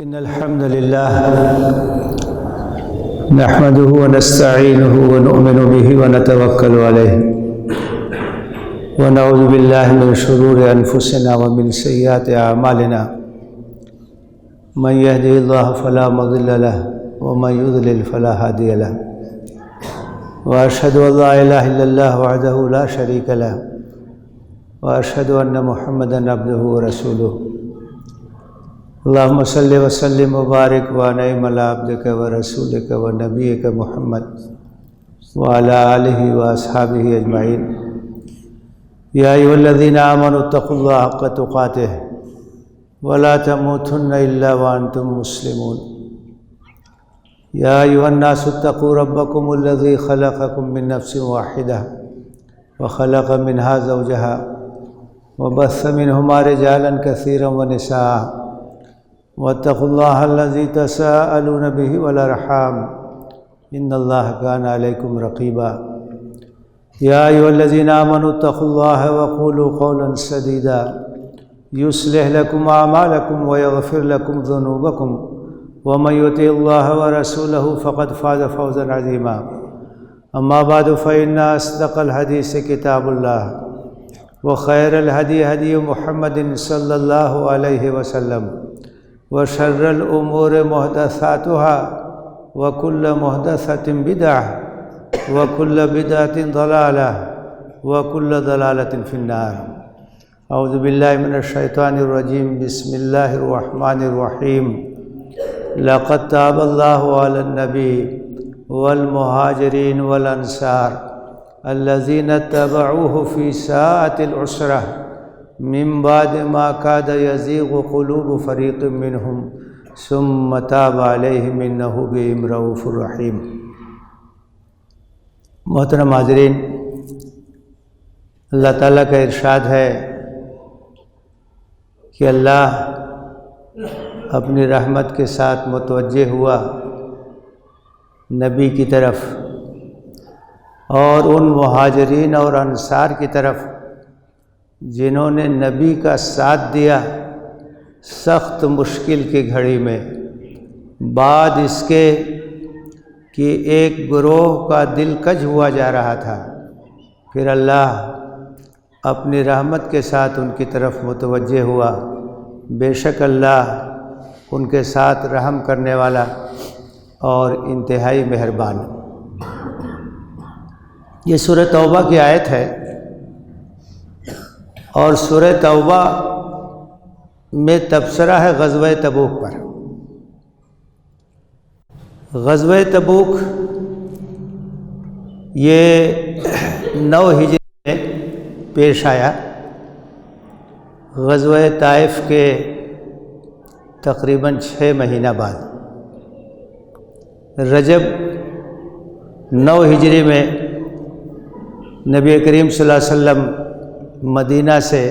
إن الحمد لله نحمده ونستعينه ونؤمن به ونتوكل عليه ونعوذ بالله من شرور أنفسنا ومن سيئات أعمالنا من يهده الله فلا مضل له ومن يضلل فلا هادي له وأشهد أن لا إله إلا الله وحده لا شريك له وأشهد أن محمدًا عبده ورسوله اللهم صل وسلم وبارك وانعم على عبدك ورسولك ونبيك محمد وعلى آله وأصحابه أجمعين يا أيها الذين آمنوا اتقوا الله حق تقاته ولا تموتن إلا وأنتم مسلمون يا أيها الناس اتقوا ربكم الذي خلقكم من نفس واحدة وخلق منها زوجها وبث منهما رجالا كثيرا ونساء واتقوا الله الذي تساءلون به والأرحام إن الله كان عليكم رقيبا يا أيها الذين آمنوا اتقوا الله وقولوا قولا سديدا يصلح لكم أعمالكم ويغفر لكم ذنوبكم ومن يطع الله ورسوله فقد فاز فوزا عظيما أما بعد فإن أصدق الحديث كتاب الله وخير الهدي هدي محمد صلى الله عليه وسلم وشر الأمور محدثاتها وكل محدثة بدعة وكل بدعة ضلالة وكل ضلالة في النار أعوذ بالله من الشيطان الرجيم بسم الله الرحمن الرحيم لقد تاب الله على النبي والمهاجرين والأنصار الذين اتبعوه في ساعة العسرة من بعد ما كاد يزيغ قلوب فريق منهم ثم تاب عليهم إنه بهم رؤوف رحيم۔ محترم حاضرین، اللہ تعالیٰ کا ارشاد ہے کہ اللہ اپنی رحمت کے ساتھ متوجہ ہوا نبی کی طرف اور ان مہاجرین اور انصار کی طرف جنہوں نے نبی کا ساتھ دیا سخت مشکل کی گھڑی میں، بعد اس کے کہ ایک گروہ کا دل کج ہوا جا رہا تھا، پھر اللہ اپنی رحمت کے ساتھ ان کی طرف متوجہ ہوا۔ بے شک اللہ ان کے ساتھ رحم کرنے والا اور انتہائی مہربان۔ یہ سورہ توبہ کی آیت ہے، اور سورہ توبہ میں تبصرہ ہے غزوہ تبوک پر۔ غزوہ تبوک یہ 9 ہجری میں پیش آیا، غزوہ طائف کے تقریباً 6 مہینہ بعد۔ رجب 9 ہجری میں نبی کریم صلی اللہ علیہ وسلم مدینہ سے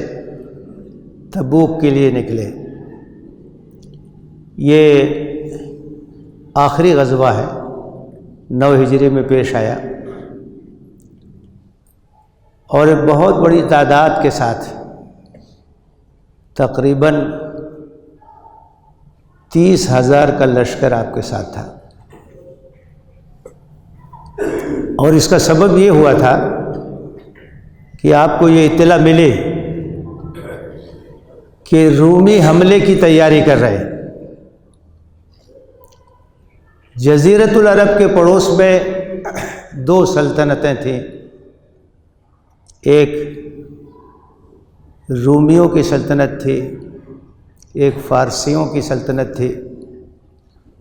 تبوک کے لیے نکلے۔ یہ آخری غزوہ ہے، 9 ہجری میں پیش آیا، اور ایک بہت بڑی تعداد کے ساتھ تقریباً 30,000 کا لشکر آپ کے ساتھ تھا۔ اور اس کا سبب یہ ہوا تھا کہ آپ کو یہ اطلاع ملی کہ رومی حملے کی تیاری کر رہے۔ جزیرۃ العرب کے پڑوس میں 2 سلطنتیں تھیں، ایک رومیوں کی سلطنت تھی، ایک فارسیوں کی سلطنت تھی،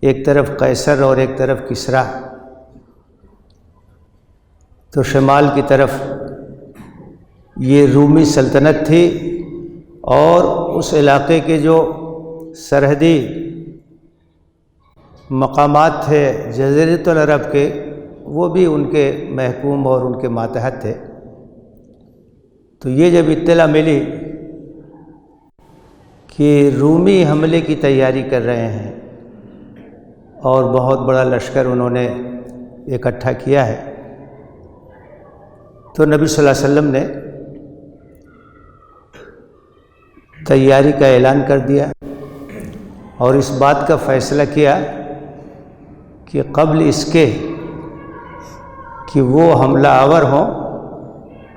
ایک طرف قیصر اور ایک طرف کسریٰ۔ تو شمال کی طرف یہ رومی سلطنت تھی، اور اس علاقے کے جو سرحدی مقامات تھے جزیرۃ العرب کے، وہ بھی ان کے محکوم اور ان کے ماتحت تھے۔ تو یہ جب اطلاع ملی کہ رومی حملے کی تیاری کر رہے ہیں اور بہت بڑا لشکر انہوں نے اکٹھا کیا ہے، تو نبی صلی اللہ علیہ وسلم نے تیاری کا اعلان کر دیا اور اس بات کا فیصلہ کیا کہ قبل اس کے کہ وہ حملہ آور ہوں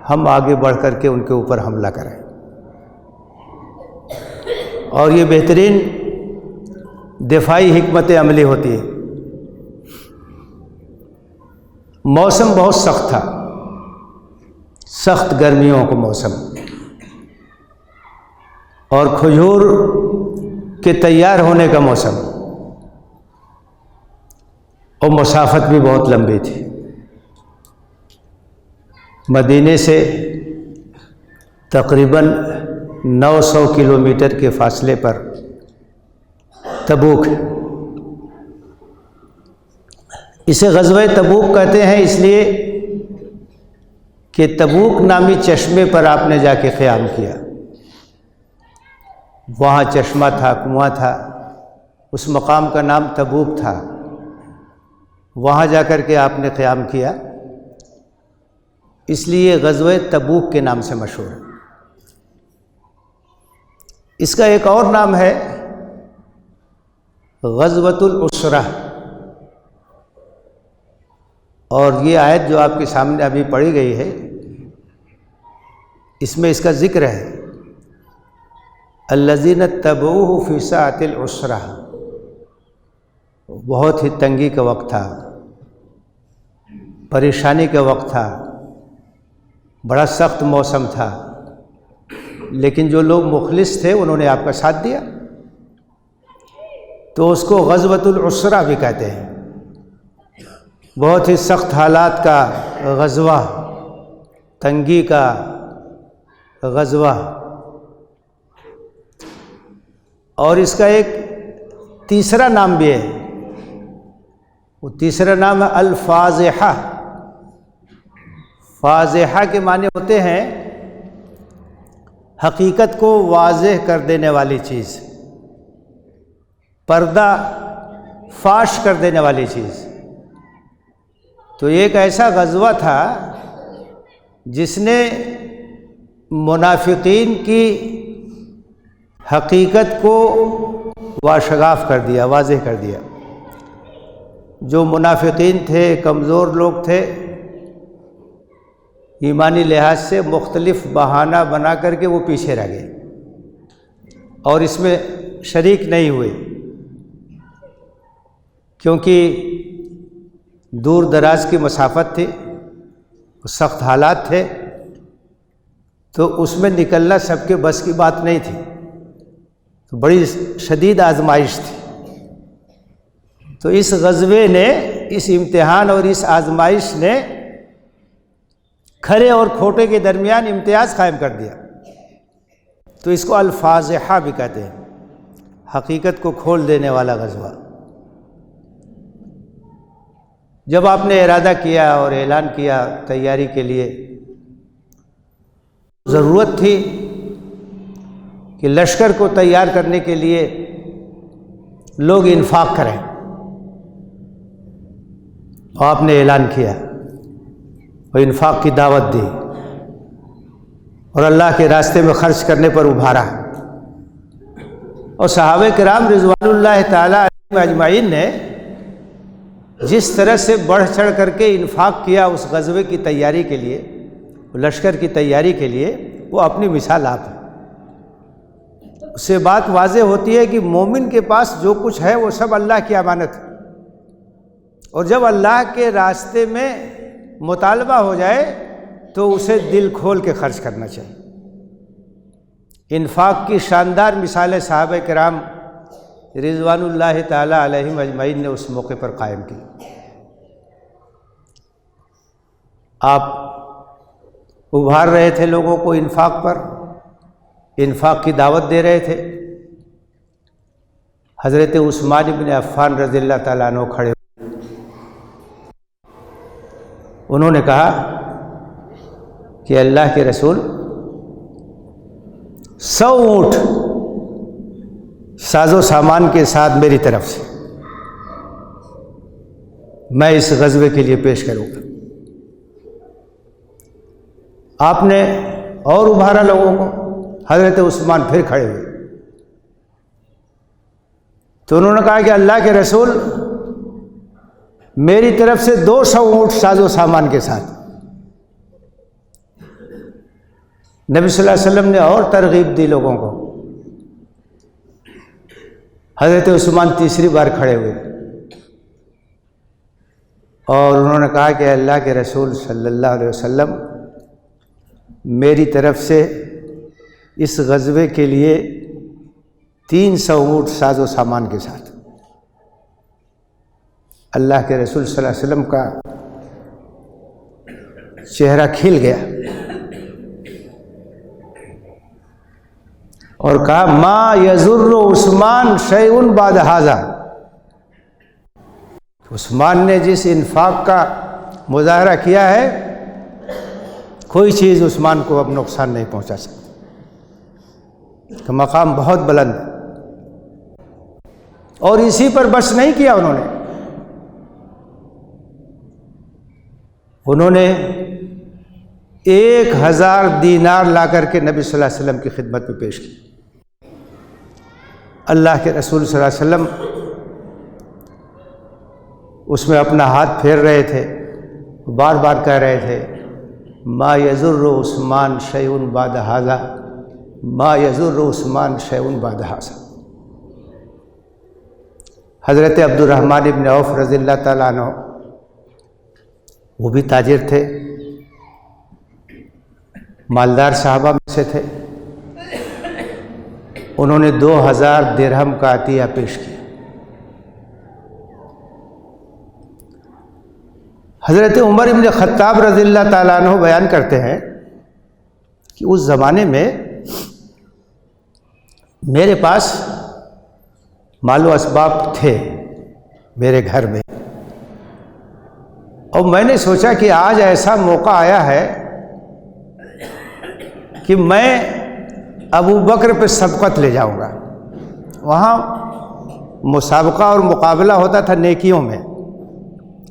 ہم آگے بڑھ کر کے ان کے اوپر حملہ کریں. اور یہ بہترین دفاعی حکمت عملی ہوتی ہے. موسم بہت سخت تھا، سخت گرمیوں کا موسم، اور کھجور کے تیار ہونے کا موسم، اور مسافت بھی بہت لمبی تھی. مدینے سے تقریباً 900 کلومیٹر کے فاصلے پر تبوک ہے. اسے غزوہ تبوک کہتے ہیں اس لیے کہ تبوک نامی چشمے پر آپ نے جا کے قیام کیا. وہاں چشمہ تھا، کنواں تھا، اس مقام کا نام تبوک تھا. وہاں جا کر کے آپ نے قیام کیا، اس لیے غزوہ تبوک کے نام سے مشہور ہے. اس کا ایک اور نام ہے غزوۃ العسرہ. اور یہ آیت جو آپ کے سامنے ابھی پڑھی گئی ہے، اس میں اس کا ذکر ہے الذین اتبعوہ فی ساعۃ العسرہ. بہت ہی تنگی کا وقت تھا، پریشانی کا وقت تھا، بڑا سخت موسم تھا، لیکن جو لوگ مخلص تھے انہوں نے آپ کا ساتھ دیا، تو اس کو غزوۃ العسرہ بھی کہتے ہیں. بہت ہی سخت حالات کا غزوہ، تنگی کا غزوہ. اور اس کا ایک تیسرا نام بھی ہے، وہ تیسرا نام ہے الفاضحہ. فاضحہ کے معنی ہوتے ہیں حقیقت کو واضح کر دینے والی چیز، پردہ فاش کر دینے والی چیز. تو ایک ایسا غزوہ تھا جس نے منافقین کی حقیقت کو واشگاف کر دیا، واضح کر دیا. جو منافقین تھے، کمزور لوگ تھے، ایمانی لحاظ سے مختلف بہانہ بنا کر کے وہ پیچھے رہ گئے اور اس میں شریک نہیں ہوئے، کیونکہ دور دراز کی مسافت تھی، سخت حالات تھے، تو اس میں نکلنا سب کے بس کی بات نہیں تھی. تو بڑی شدید آزمائش تھی. تو اس غزوے نے، اس امتحان اور اس آزمائش نے کھرے اور کھوٹے کے درمیان امتیاز قائم کر دیا. تو اس کو الفاضحہ بھی کہتے ہیں، حقیقت کو کھول دینے والا غزوہ. جب آپ نے ارادہ کیا اور اعلان کیا تیاری کے لیے، ضرورت تھی کہ لشکر کو تیار کرنے کے لیے لوگ انفاق کریں. آپ نے اعلان کیا اور انفاق کی دعوت دی اور اللہ کے راستے میں خرچ کرنے پر ابھارا. اور صحابہ کرام رضوان اللہ تعالی علیہم اجمعین نے جس طرح سے بڑھ چڑھ کر کے انفاق کیا اس غزوے کی تیاری کے لیے، لشکر کی تیاری کے لیے، وہ اپنی مثال آپ ہے. اس سے بات واضح ہوتی ہے کہ مومن کے پاس جو کچھ ہے وہ سب اللہ کی امانت ہے، اور جب اللہ کے راستے میں مطالبہ ہو جائے تو اسے دل کھول کے خرچ کرنا چاہیے. انفاق کی شاندار مثالیں صحابہ کرام رضوان اللہ تعالی علیہم اجمعین نے اس موقع پر قائم کی. آپ ابھار رہے تھے لوگوں کو انفاق پر، انفاق کی دعوت دے رہے تھے. حضرت عثمان بن عفان رضی اللہ تعالیٰ عنہ کھڑے، انہوں نے کہا کہ اللہ کے رسول 100 اونٹ ساز و سامان کے ساتھ میری طرف سے میں اس غزوے کے لیے پیش کروں گا. آپ نے اور ابھارا لوگوں کو. حضرت عثمان پھر کھڑے ہوئے تو انہوں نے کہا کہ اللہ کے رسول میری طرف سے 200 اونٹ ساز و سامان کے ساتھ۔ نبی صلی اللہ علیہ وسلم نے اور ترغیب دی لوگوں کو۔ حضرت عثمان تیسری بار کھڑے ہوئے اور انہوں نے کہا کہ اللہ کے رسول صلی اللہ علیہ وسلم میری طرف سے اس غزوے کے لیے 300 اونٹ ساز و سامان کے ساتھ۔ اللہ کے رسول صلی اللہ علیہ وسلم کا چہرہ کھل گیا اور کہا ما یضر عثمان شیء بعد ھذا۔ عثمان نے جس انفاق کا مظاہرہ کیا ہے کوئی چیز عثمان کو اب نقصان نہیں پہنچا سکتی، کہ مقام بہت بلند ہے۔ اور اسی پر بس نہیں کیا انہوں نے 1000 دینار لا کر کے نبی صلی اللہ علیہ وسلم کی خدمت میں پیش کی۔ اللہ کے رسول صلی اللہ علیہ وسلم اس میں اپنا ہاتھ پھیر رہے تھے، بار بار کہہ رہے تھے ما یضر عثمان شیء بعد ھذا، ما یضر عثمان شیء بعد ھذا۔ حضرت عبد الرحمن ابن عوف رضی اللہ تعالیٰ عنہ وہ بھی تاجر تھے، مالدار صحابہ میں سے تھے۔ انہوں نے 2000 درہم کا عطیہ پیش کیا۔ حضرت عمر ابن خطاب رضی اللہ تعالیٰ عنہ بیان کرتے ہیں کہ اس زمانے میں میرے پاس مال و اسباب تھے میرے گھر میں، اور میں نے سوچا کہ آج ایسا موقع آیا ہے کہ میں ابو بکر پہ سبقت لے جاؤں گا۔ وہاں مسابقہ اور مقابلہ ہوتا تھا نیکیوں میں،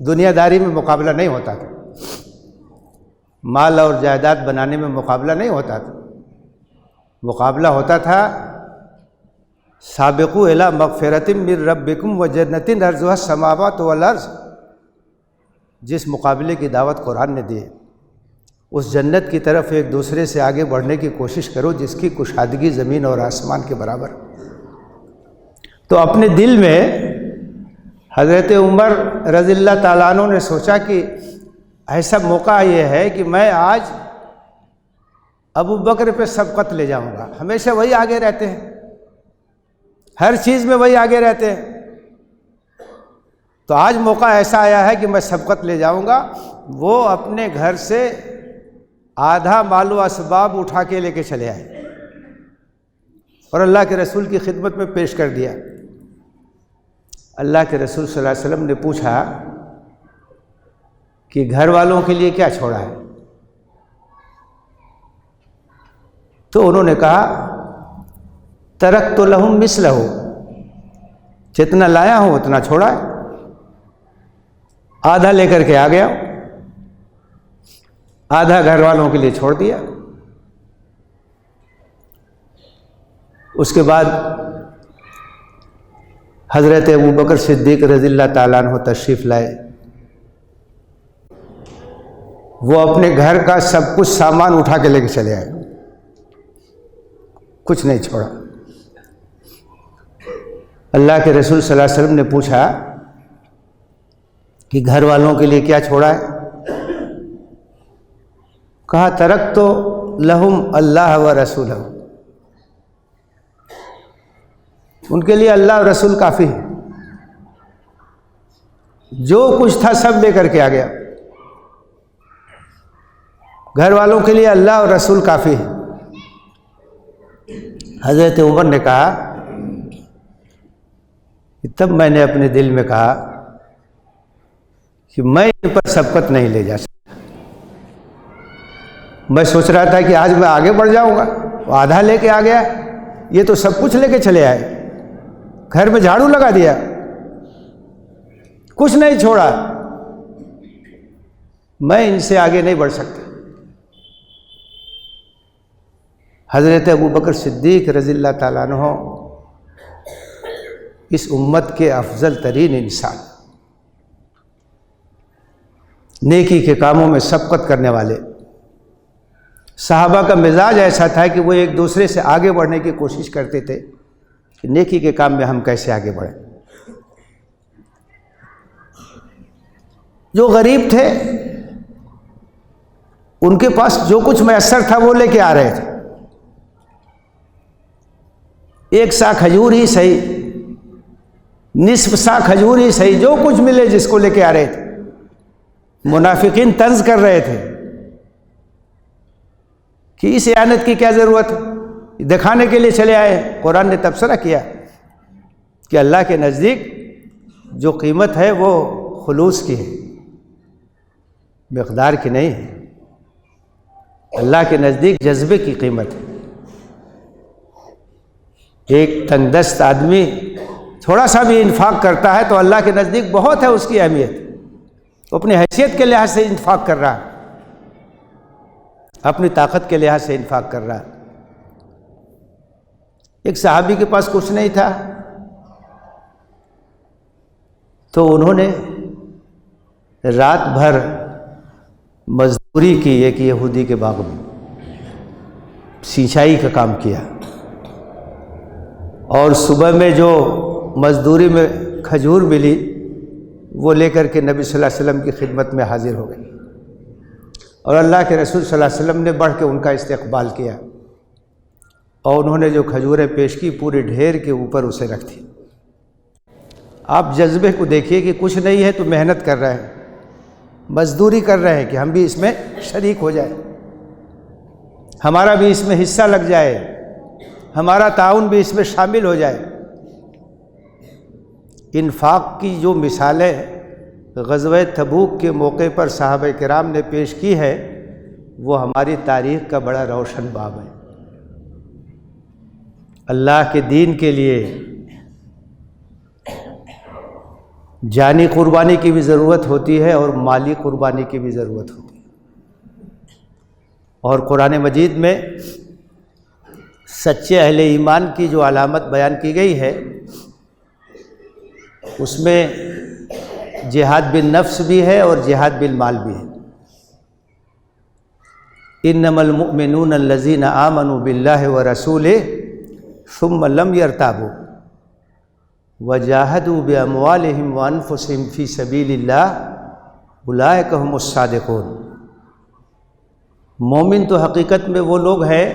دنیا داری میں مقابلہ نہیں ہوتا تھا، مال اور جائیداد بنانے میں مقابلہ نہیں ہوتا تھا، مقابلہ ہوتا تھا سابقوا الی مغفرۃ من ربکم وجنۃ عرضھا السماوات والارض۔ جس مقابلے کی دعوت قرآن نے دی ہے اس جنت کی طرف ایک دوسرے سے آگے بڑھنے کی کوشش کرو جس کی کشادگی زمین اور آسمان کے برابر۔ تو اپنے دل میں حضرت عمر رضی اللہ تعالیٰ عنہ نے سوچا کہ ایسا موقع یہ ہے کہ میں آج ابو بکر پہ سبقت لے جاؤں گا۔ ہمیشہ وہی آگے رہتے ہیں، ہر چیز میں وہی آگے رہتے ہیں، تو آج موقع ایسا آیا ہے کہ میں سبقت لے جاؤں گا۔ وہ اپنے گھر سے آدھا مال و اسباب اٹھا کے لے کے چلے آئے اور اللہ کے رسول کی خدمت میں پیش کر دیا۔ اللہ کے رسول صلی اللہ علیہ وسلم نے پوچھا کہ گھر والوں کے لیے کیا چھوڑا ہے؟ تو انہوں نے کہا ترکت لہم مثلہ، جتنا لایا ہوں اتنا چھوڑا ہے، آدھا لے کر کے آ گیا، آدھا گھر والوں کے لیے چھوڑ دیا۔ اس کے بعد حضرت ابو بکر صدیق رضی اللہ تعالیٰ عنہ تشریف لائے۔ وہ اپنے گھر کا سب کچھ سامان اٹھا کے لے کے چلے آئے، کچھ نہیں چھوڑا۔ اللہ کے رسول صلی اللہ علیہ وسلم نے پوچھا کہ گھر والوں کے لیے کیا چھوڑا ہے؟ کہا ترکت لہم اللہ و رسولہ، ان کے لیے اللہ اور رسول کافی ہے، جو کچھ تھا سب لے کر کے آ گیا، گھر والوں کے لیے اللہ اور رسول کافی ہے۔ حضرت عمر نے کہا تب میں نے اپنے دل میں کہا کہ میں ان پر سبقت نہیں لے جا سکتا۔ میں سوچ رہا تھا کہ آج میں آگے بڑھ جاؤں گا، وہ آدھا لے کے آ گیا، یہ تو سب کچھ لے کے چلے آئے، گھر میں جھاڑو لگا دیا، کچھ نہیں چھوڑا، میں ان سے آگے نہیں بڑھ سکتا۔ حضرت ابو بکر صدیق رضی اللہ تعالیٰ عنہ اس امت کے افضل ترین انسان، نیکی کے کاموں میں سبقت کرنے والے۔ صحابہ کا مزاج ایسا تھا کہ وہ ایک دوسرے سے آگے بڑھنے کی کوشش کرتے تھے کہ نیکی کے کام میں ہم کیسے آگے بڑھیں۔ جو غریب تھے ان کے پاس جو کچھ میسر تھا وہ لے کے آ رہے تھے، ایک سا کھجور ہی صحیح، نصف سا کھجور ہی صحیح، جو کچھ ملے جس کو لے کے آ رہے تھے۔ منافقین طنز کر رہے تھے کہ اس اعانت کی کیا ضرورت ہے، دکھانے کے لیے چلے آئے۔ قرآن نے تبصرہ کیا کہ اللہ کے نزدیک جو قیمت ہے وہ خلوص کی ہے، مقدار کی نہیں ہے۔ اللہ کے نزدیک جذبے کی قیمت ہے۔ ایک تنگ دست آدمی تھوڑا سا بھی انفاق کرتا ہے تو اللہ کے نزدیک بہت ہے اس کی اہمیت، وہ اپنی حیثیت کے لحاظ سے انفاق کر رہا ہے، اپنی طاقت کے لحاظ سے انفاق کر رہا ہے۔ ایک صحابی کے پاس کچھ نہیں تھا تو انہوں نے رات بھر مزدوری کی ایک یہودی کے باغ میں، سینچائی کا کام کیا، اور صبح میں جو مزدوری میں کھجور ملی وہ لے کر کے نبی صلی اللہ علیہ وسلم کی خدمت میں حاضر ہو گئی، اور اللہ کے رسول صلی اللہ علیہ وسلم نے بڑھ کے ان کا استقبال کیا، اور انہوں نے جو کھجوریں پیش کی پورے ڈھیر کے اوپر اسے رکھ دی۔ آپ جذبے کو دیکھیے کہ کچھ نہیں ہے تو محنت کر رہے ہیں، مزدوری کر رہے ہیں کہ ہم بھی اس میں شریک ہو جائیں، ہمارا بھی اس میں حصہ لگ جائے، ہمارا تعاون بھی اس میں شامل ہو جائے۔ انفاق کی جو مثالیں غزوہ تبوک کے موقع پر صحابہ کرام نے پیش کی ہے وہ ہماری تاریخ کا بڑا روشن باب ہے۔ اللہ کے دین کے لیے جانی قربانی کی بھی ضرورت ہوتی ہے اور مالی قربانی کی بھی ضرورت ہوتی ہے، اور قرآن مجید میں سچے اہل ایمان کی جو علامت بیان کی گئی ہے اس میں جہاد بالنفس بھی ہے اور جہاد بالمال بھی ہے۔ انما المؤمنون الذین آمنوا باللہ ورسولہ ثم لم يرتابوا وجاہدوا باموالہم وانفسہم فی سبیل اللہ اولئک ھم الصادقون۔ مومن تو حقیقت میں وہ لوگ ہیں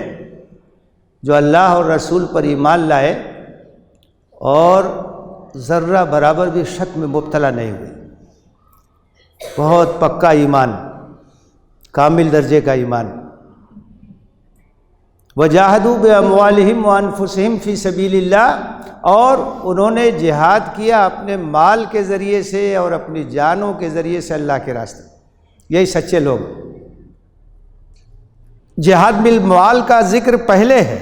جو اللہ اور رسول پر ایمان لائے اور ذرہ برابر بھی شک میں مبتلا نہیں ہوئے، بہت پکا ایمان، کامل درجے کا ایمان۔ وجاہدوا باموالہم وانفسہم فی سبیل اللہ، اور انہوں نے جہاد کیا اپنے مال کے ذریعے سے اور اپنی جانوں کے ذریعے سے اللہ کے راستے، یہی سچے لوگ۔ جہاد بالمال کا ذکر پہلے ہے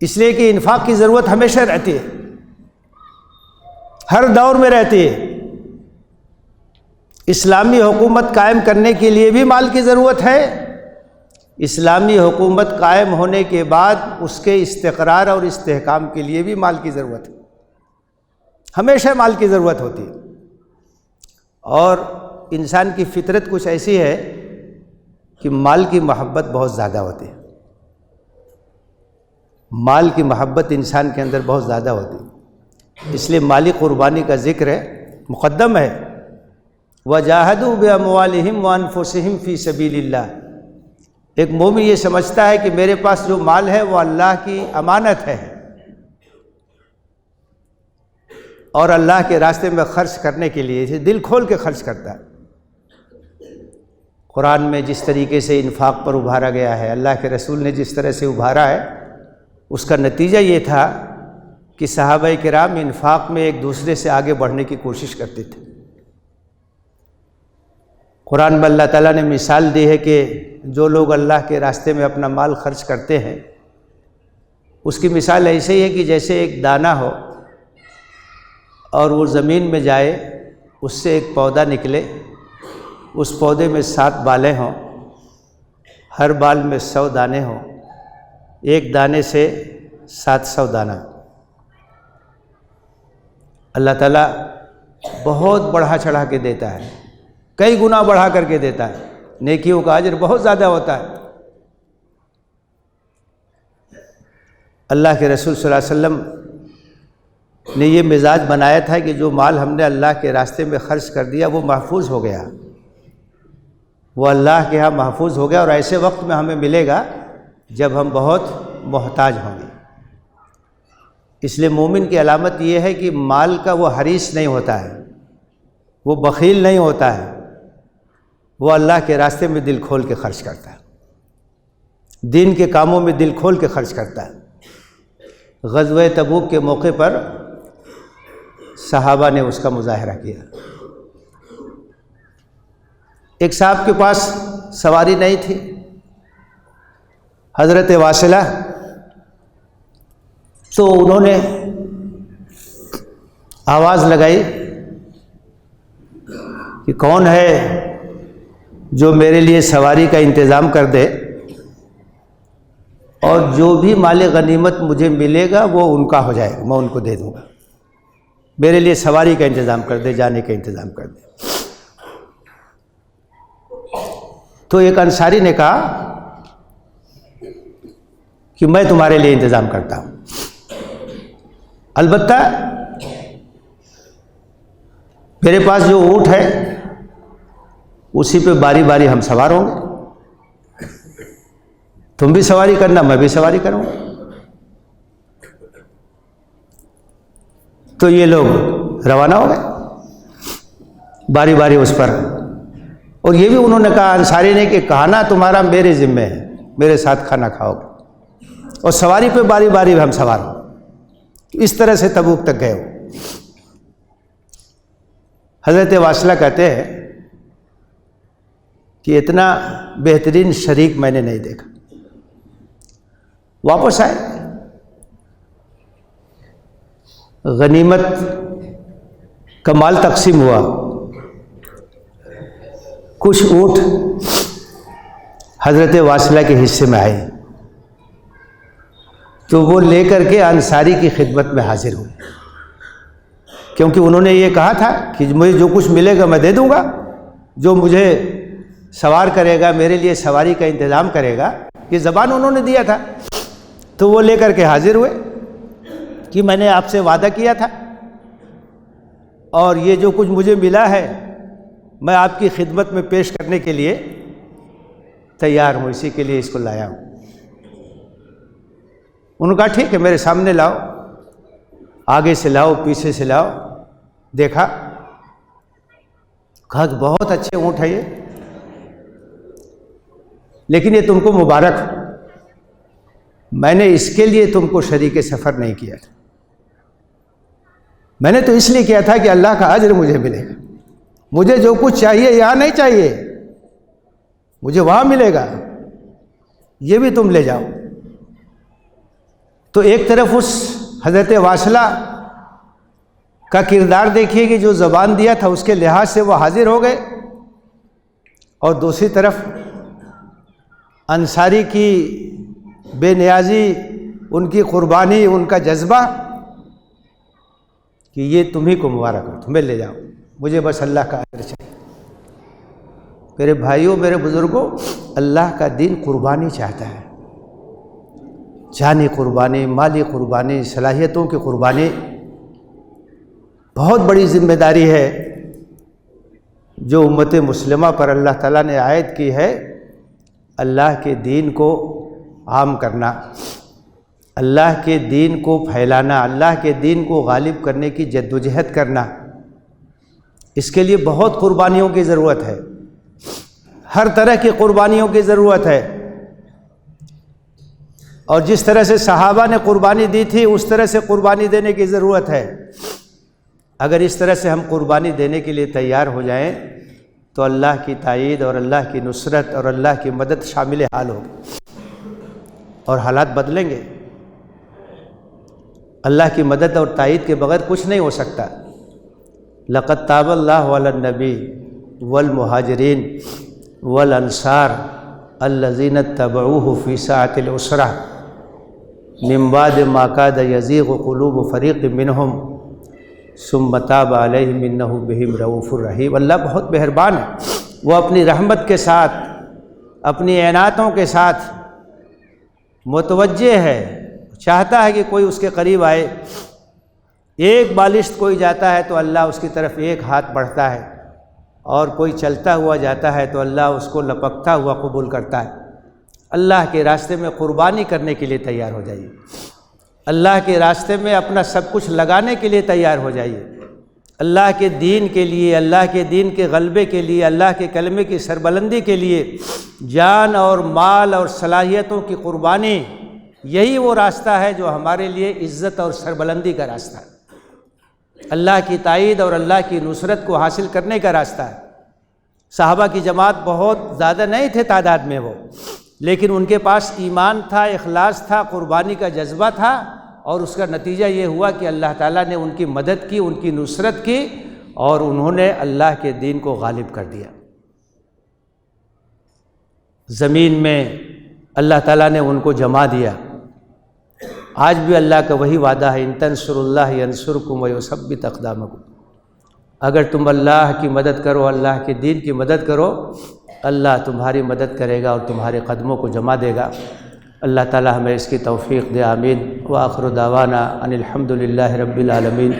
اس لیے کہ انفاق کی ضرورت ہمیشہ رہتی ہے، ہر دور میں رہتی ہے۔ اسلامی حکومت قائم کرنے کے لیے بھی مال کی ضرورت ہے، اسلامی حکومت قائم ہونے کے بعد اس کے استقرار اور استحکام کے لیے بھی مال کی ضرورت ہے، ہمیشہ مال کی ضرورت ہوتی ہے۔ اور انسان کی فطرت کچھ ایسی ہے کہ مال کی محبت بہت زیادہ ہوتی ہے، مال کی محبت انسان کے اندر بہت زیادہ ہوتی ہے، اس لیے مالی قربانی کا ذکر مقدم ہے۔ وَجَاهَدُوا بِأَمْوَالِهِمْ وَأَنفُسِهِمْ فِي سَبِيلِ اللَّهِ۔ ایک مومن یہ سمجھتا ہے کہ میرے پاس جو مال ہے وہ اللہ کی امانت ہے اور اللہ کے راستے میں خرچ کرنے کے لیے اسے دل کھول کے خرچ کرتا ہے۔ قرآن میں جس طریقے سے انفاق پر ابھارا گیا ہے، اللہ کے رسول نے جس طرح سے ابھارا ہے، اس کا نتیجہ یہ تھا کہ صحابہ کرام انفاق میں ایک دوسرے سے آگے بڑھنے کی کوشش کرتے تھے۔ قرآن میں اللہ تعالیٰ نے مثال دی ہے کہ جو لوگ اللہ کے راستے میں اپنا مال خرچ کرتے ہیں اس کی مثال ایسے ہی ہے کہ جیسے ایک دانہ ہو اور وہ زمین میں جائے، اس سے ایک پودا نکلے، اس پودے میں 7 بالیں ہوں، ہر بال میں 100 دانے ہوں، ایک دانے سے 700 دانہ، اللہ تعالیٰ بہت بڑھا چڑھا کے دیتا ہے، کئی گنا بڑھا کر کے دیتا ہے، نیکیوں کا اجر بہت زیادہ ہوتا ہے۔ اللہ کے رسول صلی اللہ علیہ وسلم نے یہ مزاج بنایا تھا کہ جو مال ہم نے اللہ کے راستے میں خرچ کر دیا وہ محفوظ ہو گیا، وہ اللہ کے ہاں محفوظ ہو گیا، اور ایسے وقت میں ہمیں ملے گا جب ہم بہت محتاج ہوں گے۔ اس لیے مومن کی علامت یہ ہے کہ مال کا وہ حریص نہیں ہوتا ہے، وہ بخیل نہیں ہوتا ہے، وہ اللہ کے راستے میں دل کھول کے خرچ کرتا ہے، دین کے کاموں میں دل کھول کے خرچ کرتا ہے۔ غزوہ تبوک کے موقع پر صحابہ نے اس کا مظاہرہ کیا۔ ایک صاحب کے پاس سواری نہیں تھی، حضرت واصلہ، تو انہوں نے آواز لگائی کہ کون ہے جو میرے لیے سواری کا انتظام کر دے، اور جو بھی مال غنیمت مجھے ملے گا وہ ان کا ہو جائے گا، میں ان کو دے دوں گا، میرے لیے سواری کا انتظام کر دے، جانے کا انتظام کر دے۔ تو ایک انصاری نے کہا کہ میں تمہارے لیے انتظام کرتا ہوں، البتہ میرے پاس جو اونٹ ہے اسی پہ باری باری ہم سوار ہوں گے، تم بھی سواری کرنا، میں بھی سواری کروں گا۔ تو یہ لوگ روانہ ہو گئے باری باری اس پر، اور یہ بھی انہوں نے کہا انصاری نے کہ کھانا تمہارا میرے ذمہ ہے، میرے ساتھ کھانا کھاؤ گے، اور سواری پہ باری باری ہم سوار ہوں۔ اس طرح سے تبوک تک گئے ہو۔ حضرت واصلہ کہتے ہیں کہ اتنا بہترین شریک میں نے نہیں دیکھا۔ واپس آئے، غنیمت کا مال تقسیم ہوا، کچھ اونٹ حضرت واصلہ کے حصے میں آئے، تو وہ لے کر کے انصاری کی خدمت میں حاضر ہوئے، کیونکہ انہوں نے یہ کہا تھا کہ مجھے جو کچھ ملے گا میں دے دوں گا، جو مجھے سوار کرے گا، میرے لیے سواری کا انتظام کرے گا، یہ زبان انہوں نے دیا تھا۔ تو وہ لے کر کے حاضر ہوئے کہ میں نے آپ سے وعدہ کیا تھا، اور یہ جو کچھ مجھے ملا ہے میں آپ کی خدمت میں پیش کرنے کے لیے تیار ہوں، اسی کے لیے اس کو لایا ہوں۔ انہوں نے کہا ٹھیک ہے، میرے سامنے لاؤ، آگے سے لاؤ، پیچھے سے لاؤ۔ دیکھا، کہا کہ بہت اچھے اونٹ ہے یہ، لیکن یہ تم کو مبارک، میں نے اس کے لیے تم کو شریک سفر نہیں کیا تھا، میں نے تو اس لیے کیا تھا کہ اللہ کا اجر مجھے ملے گا، مجھے جو کچھ چاہیے یہاں نہیں چاہیے، مجھے وہاں ملے گا، یہ بھی تم لے جاؤ۔ تو ایک طرف اس حضرت واصلہ کا کردار دیکھیے کہ جو زبان دیا تھا اس کے لحاظ سے وہ حاضر ہو گئے، اور دوسری طرف انصاری کی بے نیازی، ان کی قربانی، ان کا جذبہ کہ یہ تمہیں کو مبارک ہو، تمہیں لے جاؤ، مجھے بس اللہ کا اجر چاہیے۔ میرے بھائیوں، میرے بزرگوں، اللہ کا دین قربانی چاہتا ہے، جانی قربانی، مالی قربانی، صلاحیتوں کی قربانی بہت بڑی ذمہ داری ہے جو امت مسلمہ پر اللہ تعالیٰ نے عائد کی ہے۔ اللہ کے دین کو عام کرنا، اللہ کے دین کو پھیلانا، اللہ کے دین کو غالب کرنے کی جدوجہد کرنا، اس کے لیے بہت قربانیوں کی ضرورت ہے، ہر طرح کی قربانیوں کی ضرورت ہے۔ اور جس طرح سے صحابہ نے قربانی دی تھی اس طرح سے قربانی دینے کی ضرورت ہے۔ اگر اس طرح سے ہم قربانی دینے کے لیے تیار ہو جائیں تو اللہ کی تائید اور اللہ کی نصرت اور اللہ کی مدد شامل حال ہوگی، اور حالات بدلیں گے۔ اللہ کی مدد اور تائید کے بغیر کچھ نہیں ہو سکتا۔ لقد تاب اللہ علی النبی والمہاجرین والانصار الذین اتبعوہ فی ساعۃ العسرہ من بعد ما کاد یزیغ قلوب فریق منہم ثم تاب علیہم انہ بہم رؤوف الرحیم۔ اللہ بہت مہربان ہے، وہ اپنی رحمت کے ساتھ، اپنی عنایتوں کے ساتھ متوجہ ہے، چاہتا ہے کہ کوئی اس کے قریب آئے۔ ایک بالشت کوئی جاتا ہے تو اللہ اس کی طرف ایک ہاتھ بڑھتا ہے، اور کوئی چلتا ہوا جاتا ہے تو اللہ اس کو لپکتا ہوا قبول کرتا ہے۔ اللہ کے راستے میں قربانی کرنے کے لیے تیار ہو جائیے، اللہ کے راستے میں اپنا سب کچھ لگانے کے لیے تیار ہو جائیے، اللہ کے دین کے لیے، اللہ کے دین کے غلبے کے لیے، اللہ کے کلمے کی سربلندی کے لیے جان اور مال اور صلاحیتوں کی قربانی، یہی وہ راستہ ہے جو ہمارے لیے عزت اور سربلندی کا راستہ ہے، اللہ کی تائید اور اللہ کی نصرت کو حاصل کرنے کا راستہ ہے۔ صحابہ کی جماعت بہت زیادہ نہیں تھے تعداد میں وہ، لیکن ان کے پاس ایمان تھا، اخلاص تھا، قربانی کا جذبہ تھا، اور اس کا نتیجہ یہ ہوا کہ اللہ تعالیٰ نے ان کی مدد کی، ان کی نصرت کی، اور انہوں نے اللہ کے دین کو غالب کر دیا۔ زمین میں اللہ تعالیٰ نے ان کو جما دیا۔ آج بھی اللہ کا وہی وعدہ ہے، ان تنصروا اللہ ینصرکم ویثبت اقدامکم، اگر تم اللہ کی مدد کرو، اللہ کے دین کی مدد کرو، اللہ تمہاری مدد کرے گا اور تمہارے قدموں کو جما دے گا۔ اللہ تعالی ہمیں اس کی توفیق دے، آمین۔ وآخر دعوانا ان الحمد للہ رب العالمین۔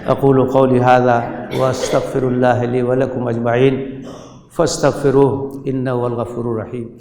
اقول قولی ھذا واستغفر اللہ لی ولکم اجمعین فاستغفروہ انہ هو الغفور الرحیم۔